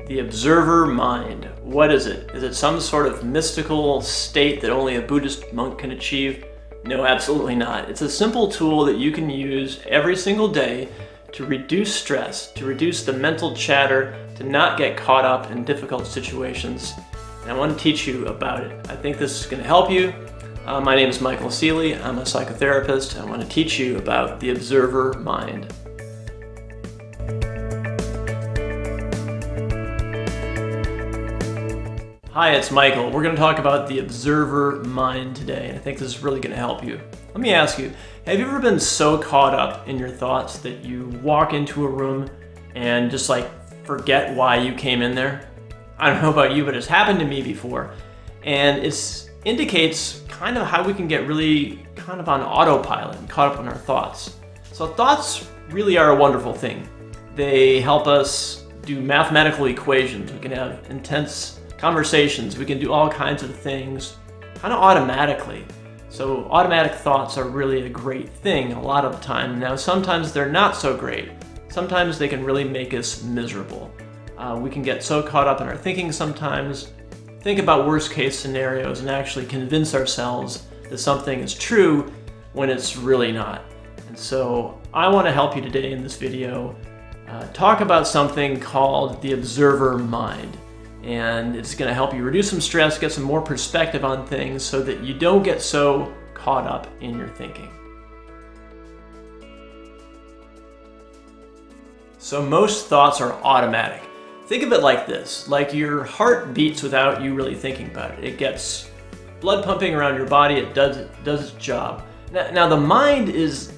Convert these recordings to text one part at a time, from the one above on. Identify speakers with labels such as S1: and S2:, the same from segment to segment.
S1: The observer mind. What is it? Is it some sort of mystical state that only a Buddhist monk can achieve? No, absolutely not. It's a simple tool that you can use every single day to reduce stress, to reduce the mental chatter, to not get caught up in difficult situations. And I want to teach you about it. I think this is going to help you. My name is Michael Ceely. I'm a psychotherapist. I want to teach you about the observer mind. Hi, it's Michael. We're going to talk about the observer mind today, and I think this is really going to help you. Let me ask you, have you ever been so caught up in your thoughts that you walk into a room and just forget why you came in there? I don't know about you, but it's happened to me before, and it indicates kind of how we can get really kind of on autopilot and caught up in our thoughts. So thoughts really are a wonderful thing. They help us do mathematical equations. We can have intense conversations. We can do all kinds of things kind of automatically. So automatic thoughts are really a great thing a lot of the time. Now, sometimes they're not so great. Sometimes they can really make us miserable. We can get so caught up in our thinking sometimes, think about worst case scenarios and actually convince ourselves that something is true when it's really not. And so I want to help you today in this video talk about something called the observer mind. And it's going to help you reduce some stress, get some more perspective on things so that you don't get so caught up in your thinking. So most thoughts are automatic. Think of it like this, like your heart beats without you really thinking about it. It gets blood pumping around your body, it does its job. Now the mind is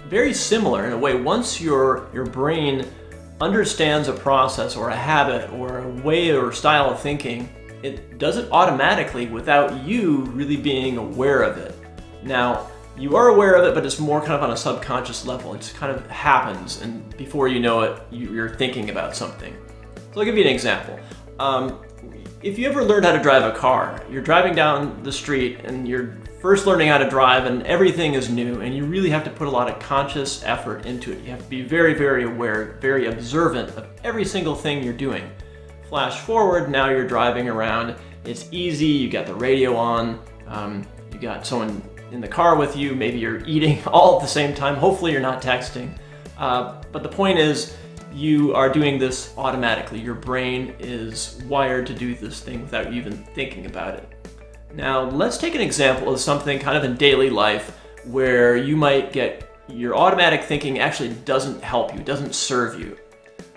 S1: very similar in a way. Once your brain understands a process or a habit or a way or style of thinking, it does it automatically without you really being aware of it. Now, you are aware of it, but it's more kind of on a subconscious level. It just kind of happens, and before you know it, you're thinking about something. So I'll give you an example. If you ever learned how to drive a car, you're driving down the street and you're first learning how to drive and everything is new and you really have to put a lot of conscious effort into it. You have to be very, very aware, very observant of every single thing you're doing. Flash forward, now you're driving around, it's easy, you got the radio on, you got someone in the car with you, maybe you're eating all at the same time, hopefully you're not texting. But the point is, you are doing this automatically. Your brain is wired to do this thing without you even thinking about it. Now, let's take an example of something kind of in daily life where you might get your automatic thinking actually doesn't help you, doesn't serve you.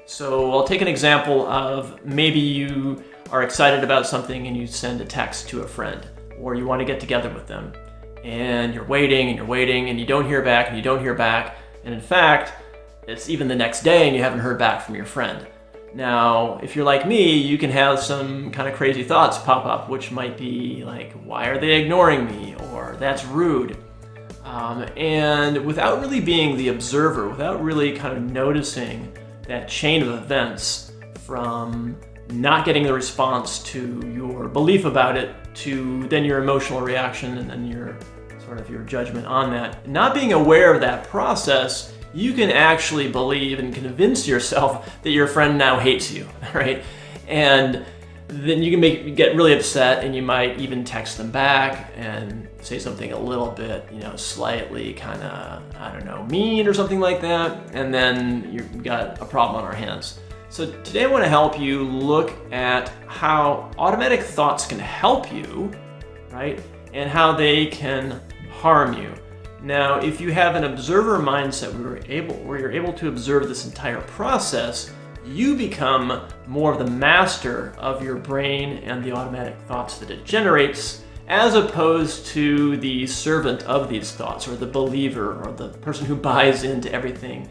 S1: So I'll take an example of maybe you are excited about something and you send a text to a friend, or you want to get together with them, and you're waiting and you don't hear back and you don't hear back, and in fact, it's even the next day and you haven't heard back from your friend. Now, if you're like me, you can have some kind of crazy thoughts pop up, which might be like, why are they ignoring me? Or that's rude. And without really being the observer, without really kind of noticing that chain of events from not getting the response to your belief about it to then your emotional reaction and then your judgment on that, not being aware of that process, you can actually believe and convince yourself that your friend now hates you, right? And then you can get really upset, and you might even text them back and say something a little bit, slightly kind of, mean or something like that, and then you've got a problem on our hands. So today I want to help you look at how automatic thoughts can help you, right? And how they can harm you. Now, if you have an observer mindset where you're able to observe this entire process, you become more of the master of your brain and the automatic thoughts that it generates, as opposed to the servant of these thoughts, or the believer, or the person who buys into everything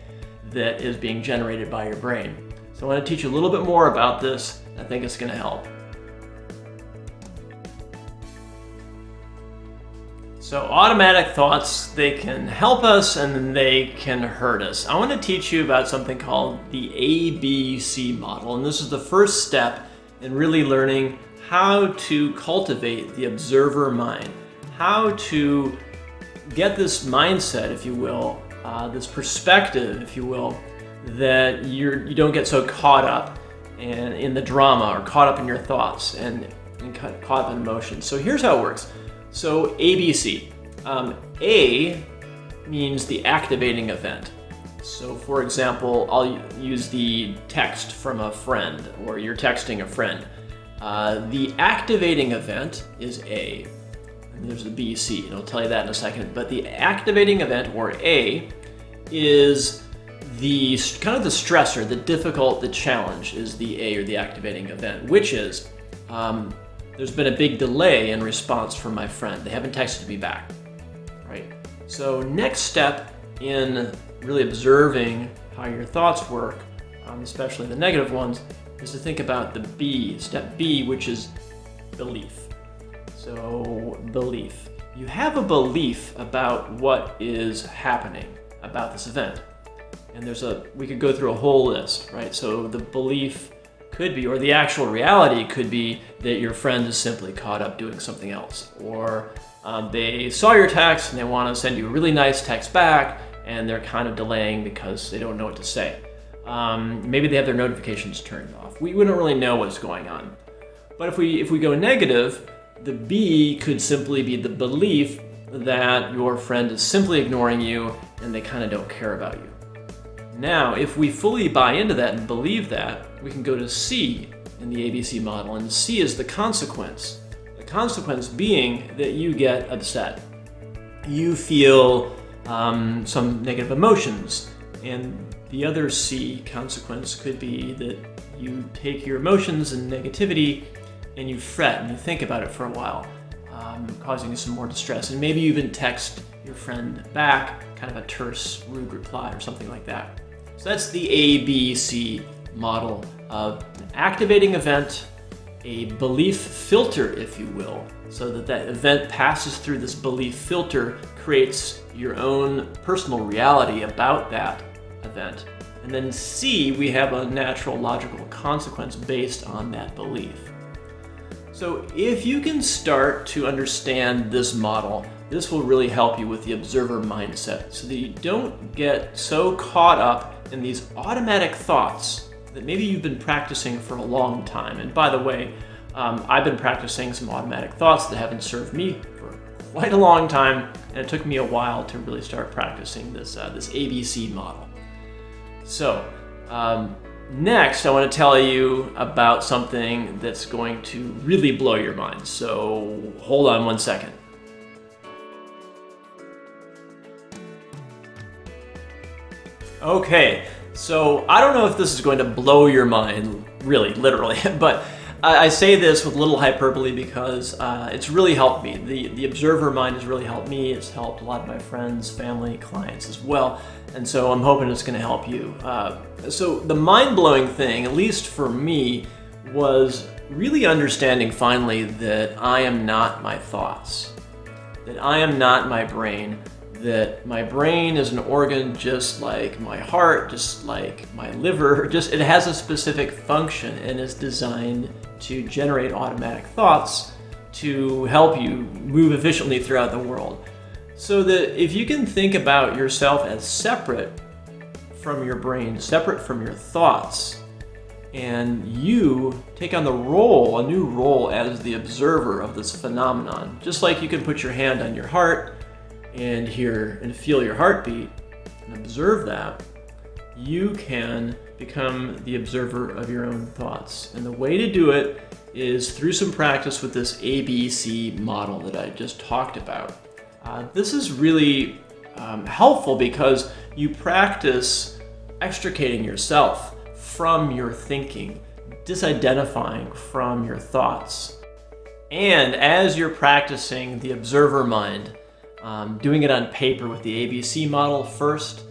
S1: that is being generated by your brain. So I want to teach you a little bit more about this. I think it's going to help. So automatic thoughts, they can help us and they can hurt us. I want to teach you about something called the ABC model, and this is the first step in really learning how to cultivate the observer mind, how to get this mindset, if you will, this perspective, if you will, that you don't get so caught up and in the drama, or caught up in your thoughts and caught up in emotions. So here's how it works. So ABC. A means the activating event. So for example, I'll use the text from a friend, or you're texting a friend. The activating event is A. And there's the B, C, and I'll tell you that in a second. But the activating event, or A, is the kind of the stressor, the difficult, the challenge is the A, or the activating event, which is there's been a big delay in response from my friend. They haven't texted me back, right? So next step in really observing how your thoughts work, especially the negative ones, is to think about the B, step B, which is belief. So belief. You have a belief about what is happening about this event. And we could go through a whole list, right? So the belief could be, or the actual reality could be, that your friend is simply caught up doing something else. Or they saw your text and they want to send you a really nice text back, and they're kind of delaying because they don't know what to say. Maybe they have their notifications turned off. We don't really know what's going on. But if we go negative, the B could simply be the belief that your friend is simply ignoring you and they kind of don't care about you. Now, if we fully buy into that and believe that, we can go to C in the ABC model, and C is the consequence. The consequence being that you get upset. You feel some negative emotions, and the other C consequence could be that you take your emotions and negativity and you fret and you think about it for a while, causing you some more distress. And maybe you even text your friend back, kind of a terse, rude reply or something like that. So that's the ABC model of an activating event, a belief filter, if you will, so that event passes through this belief filter, creates your own personal reality about that event. And then C, we have a natural logical consequence based on that belief. So if you can start to understand this model, this will really help you with the observer mindset, so that you don't get so caught up in these automatic thoughts that maybe you've been practicing for a long time. And by the way, I've been practicing some automatic thoughts that haven't served me for quite a long time, and it took me a while to really start practicing this ABC model. So next, I want to tell you about something that's going to really blow your mind. So hold on one second. Okay, so I don't know if this is going to blow your mind, really, literally, but I say this with a little hyperbole because it's really helped me. The observer mind has really helped me. It's helped a lot of my friends, family, clients as well. And so I'm hoping it's going to help you. So the mind-blowing thing, at least for me, was really understanding finally that I am not my thoughts, that I am not my brain, that my brain is an organ just like my heart, just like my liver, it has a specific function and is designed to generate automatic thoughts to help you move efficiently throughout the world. So that if you can think about yourself as separate from your brain, separate from your thoughts, and you take on a new role as the observer of this phenomenon, just like you can put your hand on your heart and hear and feel your heartbeat and observe that, you can become the observer of your own thoughts. And the way to do it is through some practice with this ABC model that I just talked about. This is really helpful because you practice extricating yourself from your thinking, disidentifying from your thoughts. And as you're practicing the observer mind, doing it on paper with the ABC model first,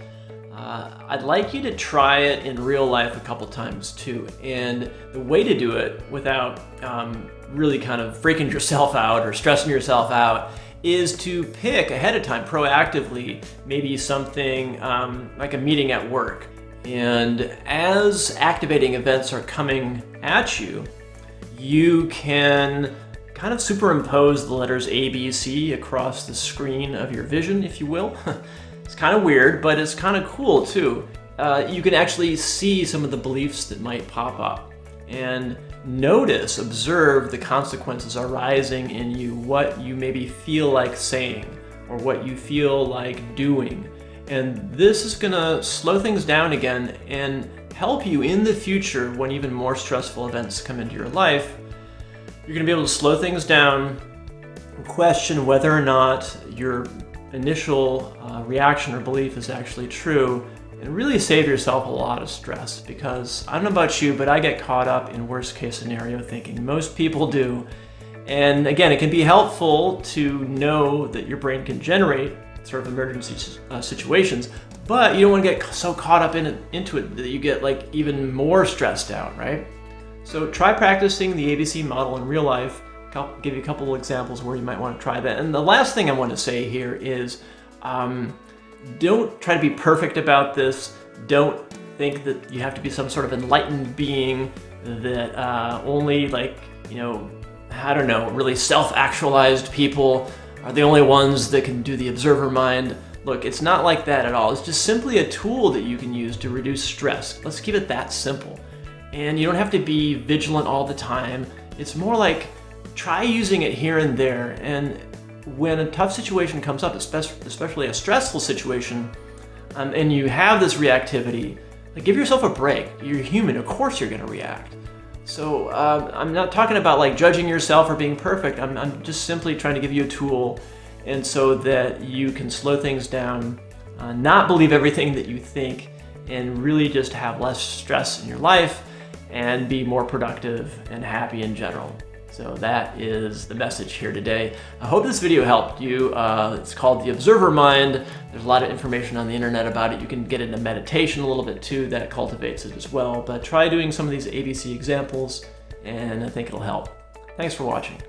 S1: I'd like you to try it in real life a couple times too. And the way to do it without really kind of freaking yourself out or stressing yourself out is to pick ahead of time proactively maybe something like a meeting at work. And as activating events are coming at you, you can kind of superimpose the letters A, B, C across the screen of your vision, if you will. It's kind of weird, but it's kind of cool too. You can actually see some of the beliefs that might pop up. and notice, observe the consequences arising in you, what you maybe feel like saying or what you feel like doing. And this is gonna slow things down again and help you in the future when even more stressful events come into your life. You're gonna be able to slow things down, question whether or not your initial reaction or belief is actually true, and really save yourself a lot of stress. Because I don't know about you, but I get caught up in worst case scenario thinking. Most people do. And again, it can be helpful to know that your brain can generate sort of emergency situations, but you don't want to get so caught up into it that you get like even more stressed out, right? So try practicing the ABC model in real life. I'll give you a couple of examples where you might want to try that. And the last thing I want to say here is don't try to be perfect about this. Don't think that you have to be some sort of enlightened being that only really self-actualized people are the only ones that can do the observer mind. Look, it's not like that at all. It's just simply a tool that you can use to reduce stress. Let's keep it that simple. And you don't have to be vigilant all the time. It's more like try using it here and there. And when a tough situation comes up, especially a stressful situation, and you have this reactivity, like give yourself a break. You're human, of course you're gonna react. So I'm not talking about like judging yourself or being perfect. I'm just simply trying to give you a tool, and so that you can slow things down, not believe everything that you think, and really just have less stress in your life and be more productive and happy in general. So that is the message here today. I hope this video helped you. It's called The Observer Mind. There's a lot of information on the internet about it. You can get into meditation a little bit too, that cultivates it as well. But try doing some of these ABC examples, and I think it'll help. Thanks for watching.